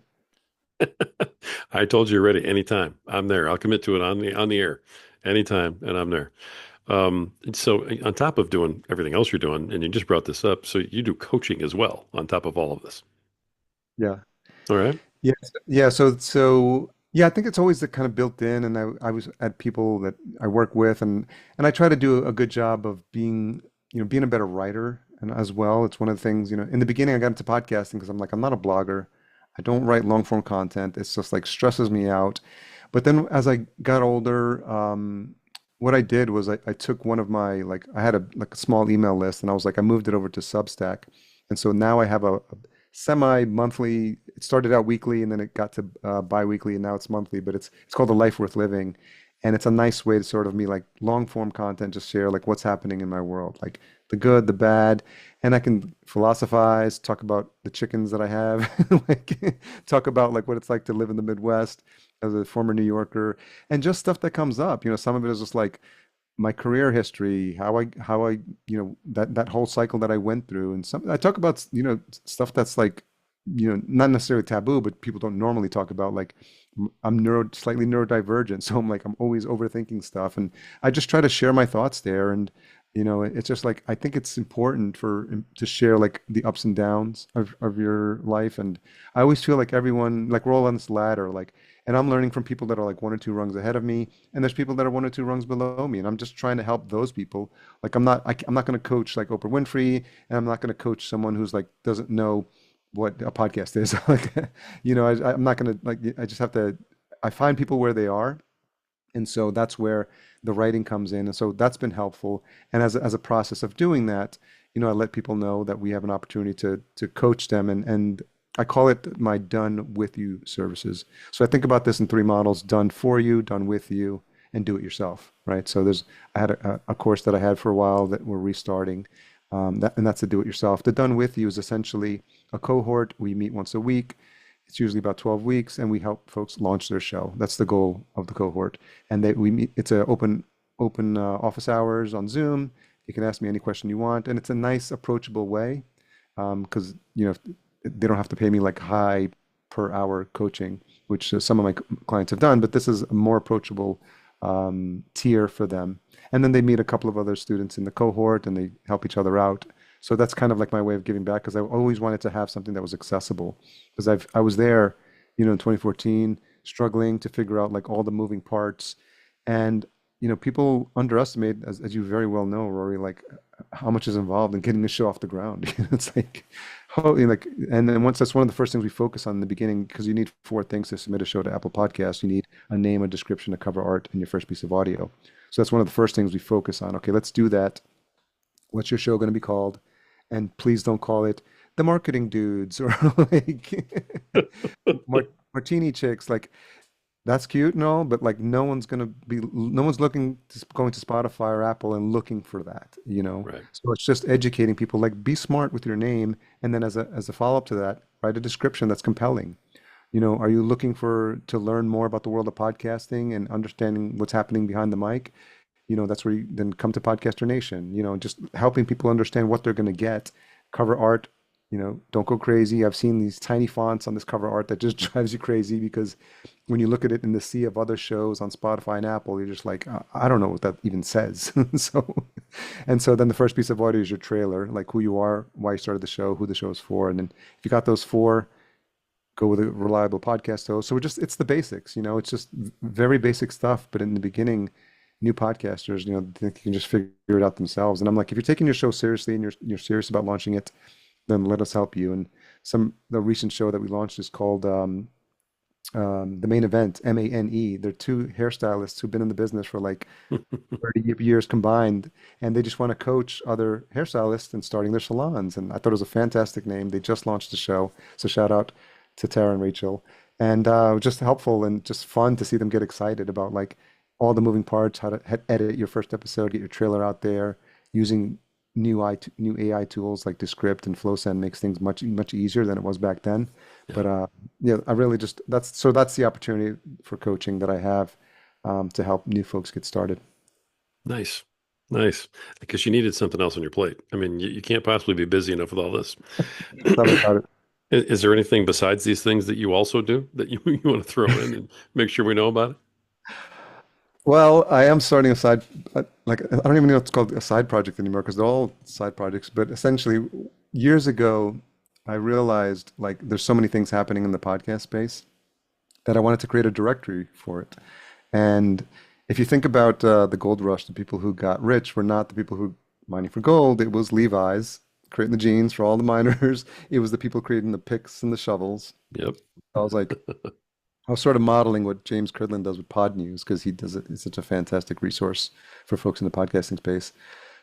I told you already. Anytime I'm there, I'll commit to it on the air, anytime, and I'm there. So on top of doing everything else you're doing, and you just brought this up, so you do coaching as well on top of all of this. Yeah. All right. Yes. Yeah. So yeah, I think it's always the kind of built in, and I was at people that I work with, and I try to do a good job of being a better writer, and as well. It's one of the things, in the beginning I got into podcasting because I'm like, I'm not a blogger. I don't write long form content. It's just stresses me out. But then as I got older, what I did was I took one of my I had a small email list, and I was like, I moved it over to Substack. And so now I have a semi-monthly. It started out weekly, and then it got to bi-weekly, and now it's monthly. But it's called A Life Worth Living, and it's a nice way to sort of me long form content, just share what's happening in my world, the good, the bad, and I can philosophize, talk about the chickens that I have, talk about what it's like to live in the Midwest as a former New Yorker, and just stuff that comes up. Some of it is just my career history, how I that whole cycle that I went through, and some I talk about stuff that's not necessarily taboo, but people don't normally talk about. I'm slightly neurodivergent, so I'm always overthinking stuff, and I just try to share my thoughts there. And it's just I think it's important to share the ups and downs of your life. And I always feel like everyone, we're all on this ladder, and I'm learning from people that are one or two rungs ahead of me, and there's people that are one or two rungs below me, and I'm just trying to help those people. I'm not going to coach Oprah Winfrey, and I'm not going to coach someone who's doesn't know what a podcast is. I'm not going to I just have to. I find people where they are, and so that's where the writing comes in. And so that's been helpful. And as a process of doing that, I let people know that we have an opportunity to coach them, and I call it my done with you services. So I think about this in three models: done for you, done with you, and do it yourself, right? So I had a course that I had for a while that we're restarting, and that's the do it yourself. The done with you is essentially a cohort. We meet once a week. It's usually about 12 weeks, and we help folks launch their show. That's the goal of the cohort. And we meet. It's a open office hours on Zoom. You can ask me any question you want, and it's a nice, approachable way, because they don't have to pay me high per hour coaching, which some of my clients have done. But this is a more approachable tier for them. And then they meet a couple of other students in the cohort, and they help each other out. So that's kind of my way of giving back, because I always wanted to have something that was accessible. Because I was there, in 2014, struggling to figure out all the moving parts, and people underestimate, as you very well know, Rory, how much is involved in getting the show off the ground. It's how, and then once that's one of the first things we focus on in the beginning, because you need four things to submit a show to Apple Podcasts. You need a name, a description, a cover art, and your first piece of audio. So that's one of the first things we focus on. Okay, let's do that. What's your show going to be called? And please don't call it the marketing dudes or Martini chicks. That's cute and all, but like no one's going to Spotify or Apple and looking for that, you know? Right. So it's just educating people, like be smart with your name, and then as a follow-up to that, write a description that's compelling. You know, are you looking for to learn more about the world of podcasting and understanding what's happening behind the mic? You know, that's where you then come to Podcaster Nation, you know, just helping people understand what they're going to get. Cover art, you know, don't go crazy. I've seen these tiny fonts on this cover art that just drives you crazy because when you look at it in the sea of other shows on Spotify and Apple, you're just like, I don't know what that even says. So, and so then the first piece of audio is your trailer, like who you are, why you started the show, who the show is for. And then if you got those four, go with a reliable podcast host. So it's the basics, you know, it's just very basic stuff. But in the beginning, new podcasters, you know, think you can just figure it out themselves. And I'm like, if you're taking your show seriously and you're serious about launching it, then let us help you. And the recent show that we launched is called The Main Event, MANE. They're two hairstylists who've been in the business for like 30 years combined, and they just want to coach other hairstylists and starting their salons. And I thought it was a fantastic name. They just launched the show, so shout out to Tara and Rachel. And just helpful and just fun to see them get excited about like all the moving parts, how to edit your first episode, get your trailer out there, using new AI tools like Descript and FlowSend makes things much easier than it was back then. Yeah. But yeah, I really just that's the opportunity for coaching that I have to help new folks get started. Nice. Nice. Because you needed something else on your plate. I mean, you can't possibly be busy enough with all this. Tell me about it. Is there anything besides these things that you also do that you want to throw in and make sure we know about it? Well, I am starting a side, like, I don't even know if it's called a side project anymore because they're all side projects. But essentially, years ago, I realized like there's so many things happening in the podcast space that I wanted to create a directory for it. And if you think about the gold rush, the people who got rich were not the people who mining for gold. It was Levi's creating the jeans for all the miners. It was the people creating the picks and the shovels. Yep. I was like, I was sort of modeling what James Cridland does with Pod News because he does it. It's such a fantastic resource for folks in the podcasting space.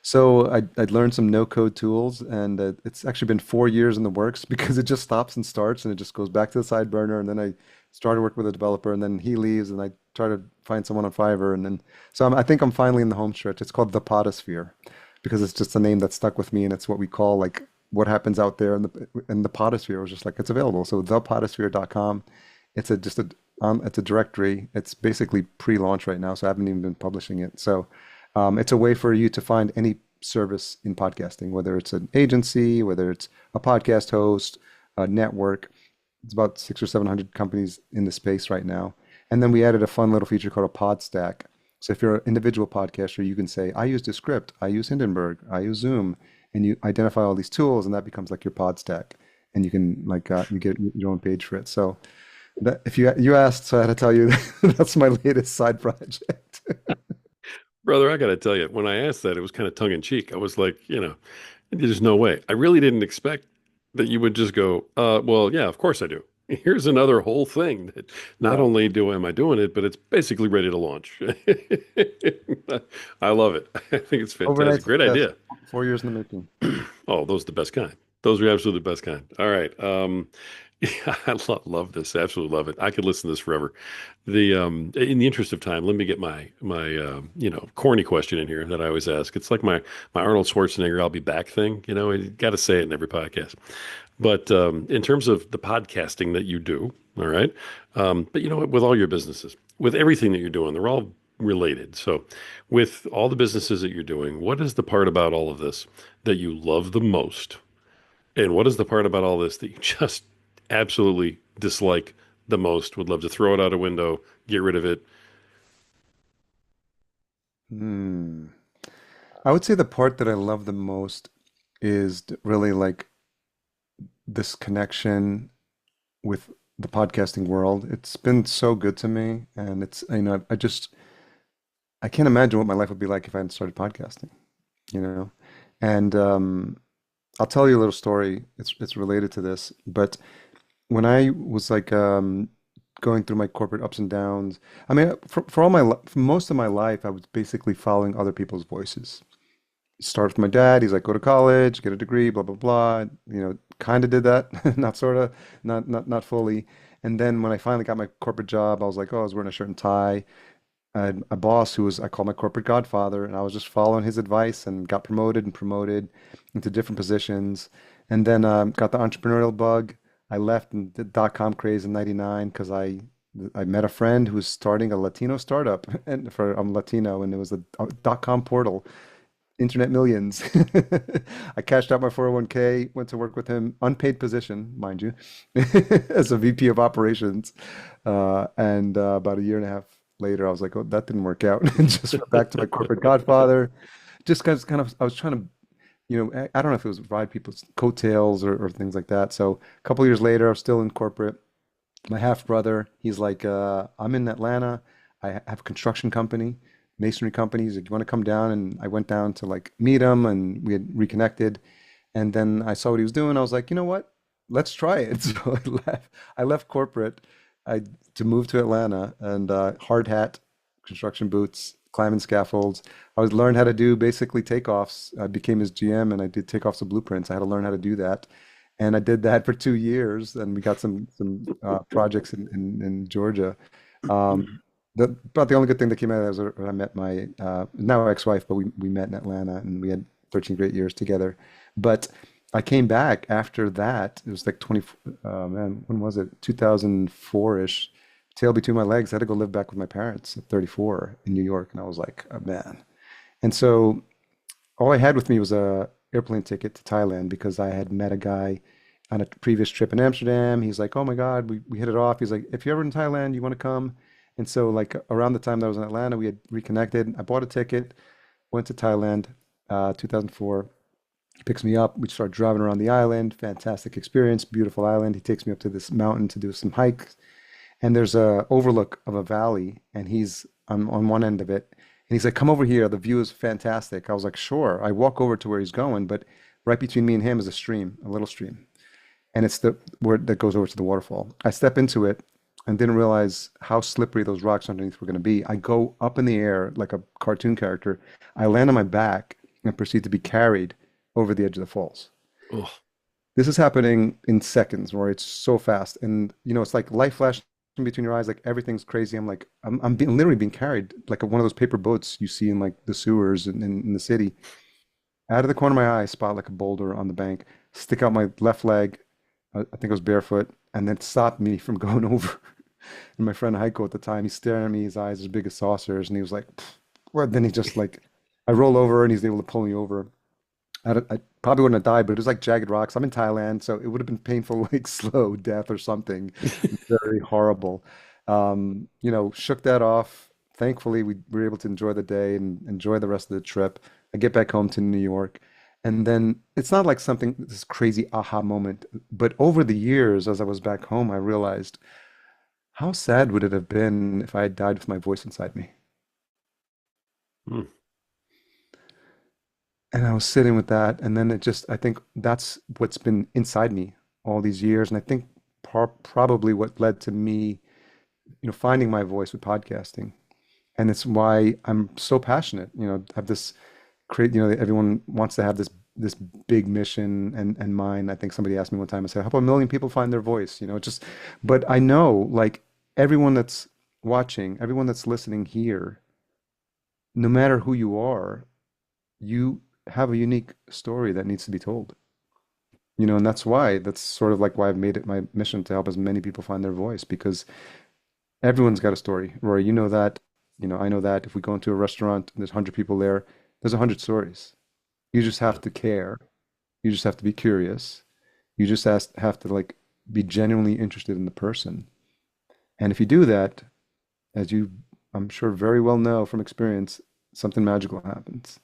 So I'd learned some no-code tools, and it's actually been 4 years in the works because it just stops and starts, and it just goes back to the side burner. And then I started working with a developer, and then he leaves, and I try to find someone on Fiverr, and then I think I'm finally in the home stretch. It's called the Podosphere because it's just a name that stuck with me, and it's what we call like what happens out there in the Podosphere. Was just like it's available. So thepodosphere.com. It's a directory. It's basically pre-launch right now, so I haven't even been publishing it. So it's a way for you to find any service in podcasting, whether it's an agency, whether it's a podcast host, a network. It's about 600 or 700 companies in the space right now. And then we added a fun little feature called a pod stack. So if you're an individual podcaster, you can say, I use Descript, I use Hindenburg, I use Zoom, and you identify all these tools, and that becomes like your pod stack. And you can like you get your own page for it. So that if you asked, so I had to tell you that's my latest side project. Brother, I got to tell you, when I asked that, it was kind of tongue in cheek. I was like, there's no way. I really didn't expect that you would just go, well, yeah, of course I do. Here's another whole thing that not Yeah. only am I doing it, but it's basically ready to launch. I love it. I think it's Overnight fantastic. Great success, idea. 4 years in the making. Oh, those are the best kind. Those are absolutely the best kind. All right. Yeah, I love this. Absolutely love it. I could listen to this forever. In the interest of time, let me get my corny question in here that I always ask. It's like my Arnold Schwarzenegger "I'll be back" thing. You got to say it in every podcast. But in terms of the podcasting that you do, all right. But you know what? With all your businesses, with everything that you're doing, they're all related. So, with all the businesses that you're doing, what is the part about all of this that you love the most? And what is the part about all this that you just absolutely dislike the most? Would love to throw it out a window, get rid of it. Hmm. I would say the part that I love the most is really like this connection with the podcasting world. It's been so good to me, and I can't imagine what my life would be like if I hadn't started podcasting, you know? And I'll tell you a little story. It's related to this, but when I was like going through my corporate ups and downs, I mean, for most of my life, I was basically following other people's voices. Started with my dad. He's like, go to college, get a degree, blah blah blah. You know, kind of did that, not sort of, not fully. And then when I finally got my corporate job, I was like, oh, I was wearing a shirt and tie. I had a boss who was, I call my corporate godfather, and I was just following his advice and got promoted and promoted into different positions. And then got the entrepreneurial bug. I left and did dot-com craze in '99 because I met a friend who was starting a Latino startup and for I'm Latino, and it was a dot-com portal, internet millions. I cashed out my 401k, went to work with him, unpaid position, mind you, as a VP of operations. And about a year and a half later, I was like, oh, that didn't work out. And just went back to my corporate godfather. Just kind of, I was trying to, I don't know if it was ride people's coattails or things like that. So a couple years later, I was still in corporate. My half brother, he's like, I'm in Atlanta. I have a construction company, masonry company. He's like, you want to come down? And I went down to like meet him, and we had reconnected. And then I saw what he was doing. I was like, you know what? Let's try it. So I left corporate I to move to Atlanta, and hard hat, construction boots, climbing scaffolds. I was learned how to do basically takeoffs. I became his GM, and I did takeoffs of blueprints. I had to learn how to do that. And I did that for 2 years, and we got some projects in Georgia. Um, about the only good thing that came out of that was I met my now ex-wife, but we met in Atlanta, and we had 13 great years together. But I came back after that. It was like 20, man, when was it? 2004-ish. Tail between my legs. I had to go live back with my parents at 34 in New York, and I was like, oh, man. And so all I had with me was a airplane ticket to Thailand because I had met a guy on a previous trip in Amsterdam. He's like, "Oh my God, we hit it off." He's like, "If you're ever in Thailand, you want to come?" And so like around the time that I was in Atlanta, we had reconnected. I bought a ticket, went to Thailand, 2004. He picks me up. We start driving around the island. Fantastic experience, beautiful island. He takes me up to this mountain to do some hikes, and there's a overlook of a valley, and he's on one end of it. And he's like, "Come over here. The view is fantastic." I was like, "Sure." I walk over to where he's going, but right between me and him is a stream, a little stream, and it's the where that goes over to the waterfall. I step into it and didn't realize how slippery those rocks underneath were going to be. I go up in the air like a cartoon character. I land on my back and proceed to be carried over the edge of the falls. Oh, This is happening in seconds, where it's so fast, and it's like light flashing between your eyes, like everything's crazy. I'm like, I'm being literally being carried like one of those paper boats you see in like the sewers in the city. Out of the corner of my eye, I spot like a boulder on the bank, stick out my left leg. I think I was barefoot, and then stop me from going over. And my friend Heiko at the time, he's staring at me, his eyes as big as saucers, and he was like, "Pfft." Well, then he just like, I roll over, and he's able to pull me over. I probably wouldn't have died, but it was like jagged rocks. I'm in Thailand, so it would have been painful, like slow death or something. Very horrible. Shook that off. Thankfully, we were able to enjoy the day and enjoy the rest of the trip. I get back home to New York, and then it's not like something, this crazy aha moment, but over the years, as I was back home, I realized how sad would it have been if I had died with my voice inside me? hmm. And I was sitting with that, and then I think that's what's been inside me all these years. And I think probably what led to me, finding my voice with podcasting. And it's why I'm so passionate, have this create, everyone wants to have this big mission and mine. I think somebody asked me one time, I said, how about a million people find their voice? But I know like everyone that's watching, everyone that's listening here, no matter who you are, you have a unique story that needs to be told. And that's sort of like why I've made it my mission to help as many people find their voice, because everyone's got a story. Rory, you know that, I know that if we go into a restaurant and there's 100 people there, there's 100 stories. You just have to care. You just have to be curious. You just have to like be genuinely interested in the person. And if you do that, as you, I'm sure very well know from experience, something magical happens.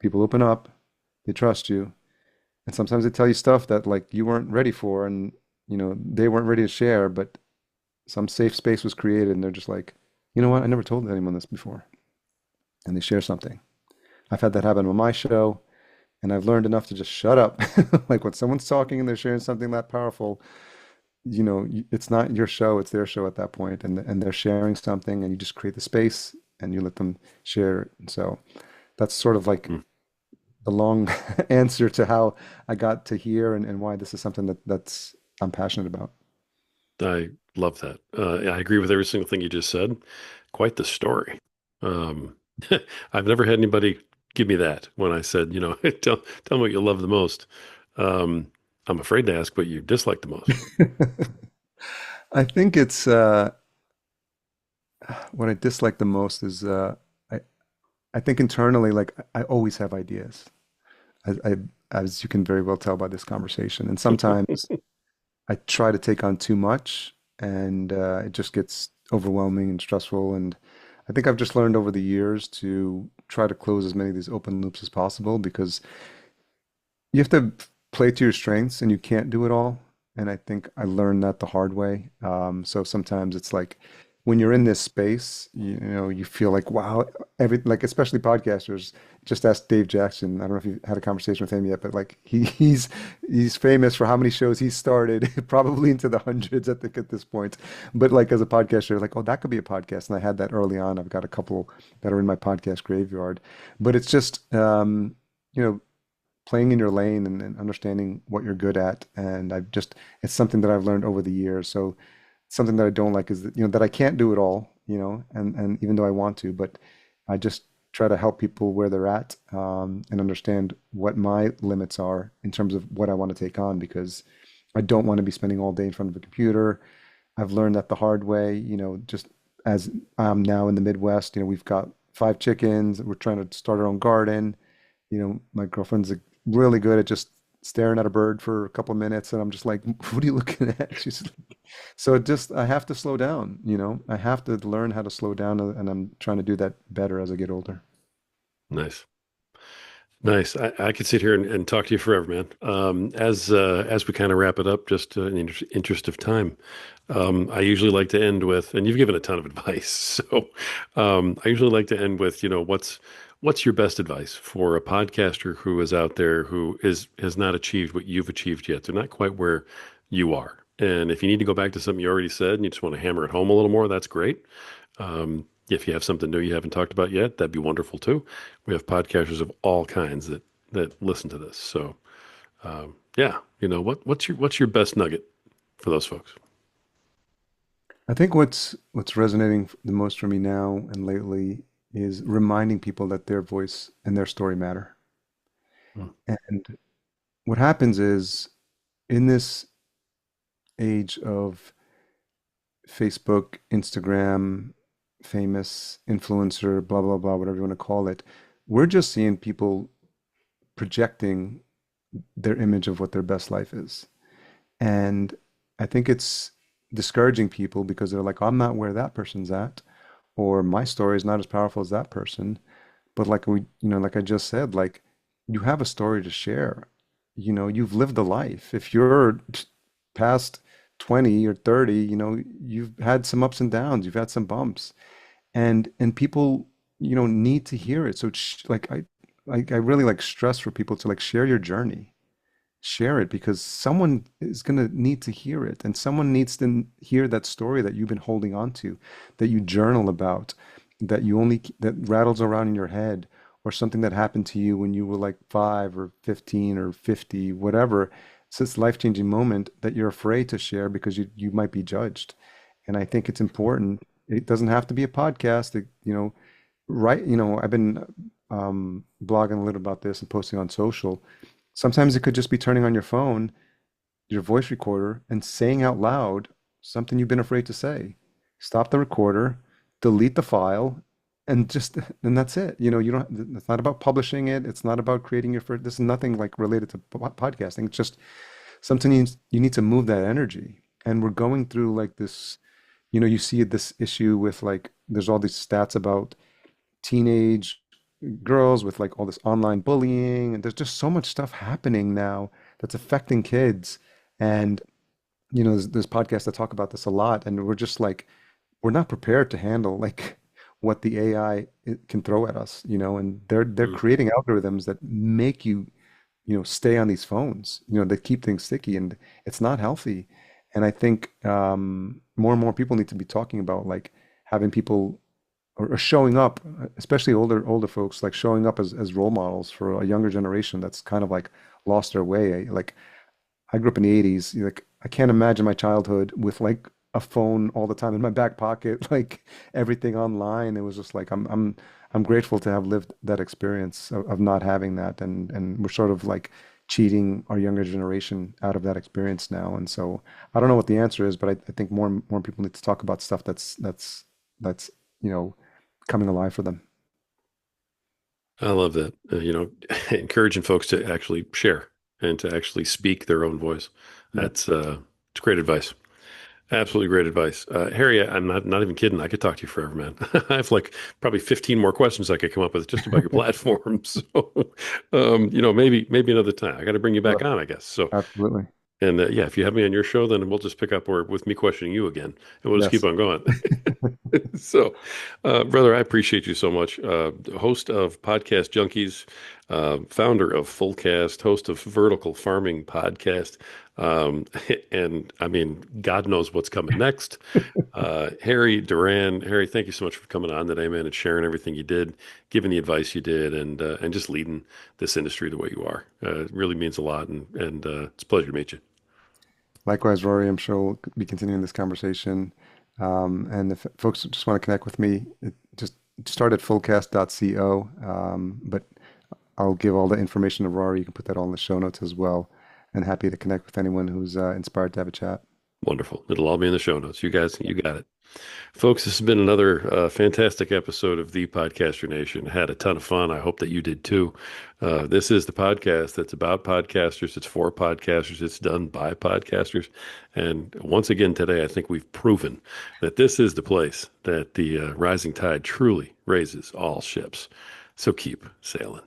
People open up, they trust you, and sometimes they tell you stuff that like you weren't ready for, and they weren't ready to share, but some safe space was created, and they're just like, you know what? I never told anyone this before, and they share something. I've had that happen on my show, and I've learned enough to just shut up. Like when someone's talking and they're sharing something that powerful, it's not your show, it's their show at that point, and they're sharing something, and you just create the space and you let them share it. And so that's sort of like Hmm. the long answer to how I got to here, and why this is something that's I'm passionate about. I love that. Yeah, I agree with every single thing you just said. Quite the story. Um, I've never had anybody give me that when I said, tell me what you love the most. Um, I'm afraid to ask what you dislike the most. I think it's what I dislike the most is I I think internally, like I always have ideas. I as you can very well tell by this conversation, and sometimes I try to take on too much, and it just gets overwhelming and stressful. And I think I've just learned over the years to try to close as many of these open loops as possible because you have to play to your strengths and you can't do it all. And I think I learned that the hard way. So sometimes it's like when you're in this space, you feel like, wow, like especially podcasters, just ask Dave Jackson. I don't know if you had a conversation with him yet, but like he's famous for how many shows he started, probably into the hundreds, I think, at this point. But like as a podcaster, like, oh, that could be a podcast. And I had that early on. I've got a couple that are in my podcast graveyard. But it's just you know, playing in your lane and understanding what you're good at. And it's something that I've learned over the years. So something that I don't like is that, that I can't do it all, and even though I want to, but I just try to help people where they're at, and understand what my limits are in terms of what I want to take on, because I don't want to be spending all day in front of a computer. I've learned that the hard way, just as I'm now in the Midwest, we've got 5 chickens. We're trying to start our own garden. My girlfriend's really good at just staring at a bird for a couple of minutes, and I'm just like, "What are you looking at?" She's like, so I have to slow down. I have to learn how to slow down, and I'm trying to do that better as I get older. Nice. Nice. I could sit here and talk to you forever, man. As we kind of wrap it up, just in the interest of time, I usually like to end with, and you've given a ton of advice, so I usually like to end with, what's your best advice for a podcaster who is out there who has not achieved what you've achieved yet? They're not quite where you are, and if you need to go back to something you already said and you just want to hammer it home a little more, that's great. If you have something new you haven't talked about yet, that'd be wonderful too. We have podcasters of all kinds that listen to this. So yeah, what's your best nugget for those folks? I think what's resonating the most for me now and lately is reminding people that their voice and their story matter. Hmm. And what happens is in this age of Facebook, Instagram, famous influencer, blah, blah, blah, whatever you want to call it, we're just seeing people projecting their image of what their best life is. And I think it's discouraging people because they're like, I'm not where that person's at, or my story is not as powerful as that person. But like I just said, like you have a story to share. You've lived a life. If you're past 20 or 30, you've had some ups and downs, you've had some bumps, and people, need to hear it. So it's like I really like stress for people to like share your journey, share it, because someone is going to need to hear it, and someone needs to hear that story that you've been holding on to, that you journal about, that rattles around in your head, or something that happened to you when you were like 5 or 15 or 50, whatever. It's this life-changing moment that you're afraid to share because you might be judged. And I think it's important. It doesn't have to be a podcast. Right, I've been blogging a little about this and posting on social. Sometimes it could just be turning on your phone, your voice recorder, and saying out loud something you've been afraid to say. Stop the recorder, delete the file, and and that's it. You don't, it's not about publishing it. It's not about creating your first, this is nothing like related to podcasting. It's just something you need to move that energy. And we're going through like this, you see this issue with like, there's all these stats about teenage girls with like all this online bullying, and there's just so much stuff happening now that's affecting kids. And there's podcasts that talk about this a lot, and we're just like, we're not prepared to handle like what the AI can throw at us, and they're Mm. creating algorithms that make you, stay on these phones, that keep things sticky, and it's not healthy. And I think more and more people need to be talking about like having people, or showing up, especially older folks, like showing up as role models for a younger generation that's kind of like lost their way. Like I grew up in the 80s. Like I can't imagine my childhood with like a phone all the time in my back pocket, like everything online. It was just like I'm grateful to have lived that experience of not having that, and we're sort of like cheating our younger generation out of that experience now. And so I don't know what the answer is, but I think more people need to talk about stuff that's you know coming alive for them. I love that. Encouraging folks to actually share and to actually speak their own voice. Yeah. That's it's great advice. Absolutely great advice. Harry, I'm not even kidding. I could talk to you forever, man. I have like probably 15 more questions I could come up with just about your platform. So, maybe another time. I got to bring you back Sure. on, I guess. So, Absolutely. and yeah, if you have me on your show, then we'll just pick up where with me questioning you again, and we'll just keep Yes. on going. So, brother, I appreciate you so much. Host of Podcast Junkies, founder of Fullcast, host of Vertical Farming Podcast. Um, and I mean, God knows what's coming next. Harry Duran, Harry, thank you so much for coming on today, man, and sharing everything you did, giving the advice you did, and just leading this industry the way you are. It really means a lot, and it's a pleasure to meet you. Likewise, Rory, I'm sure we'll be continuing this conversation. And if folks just want to connect with me, just start at fullcast.co. But I'll give all the information to Rory. You can put that all in the show notes as well. And happy to connect with anyone who's inspired to have a chat. Wonderful. It'll all be in the show notes. You guys, you got it. Folks, this has been another fantastic episode of the Podcaster Nation. Had a ton of fun. I hope that you did too. This is the podcast that's about podcasters. It's for podcasters. It's done by podcasters. And once again today, I think we've proven that this is the place that the rising tide truly raises all ships. So keep sailing.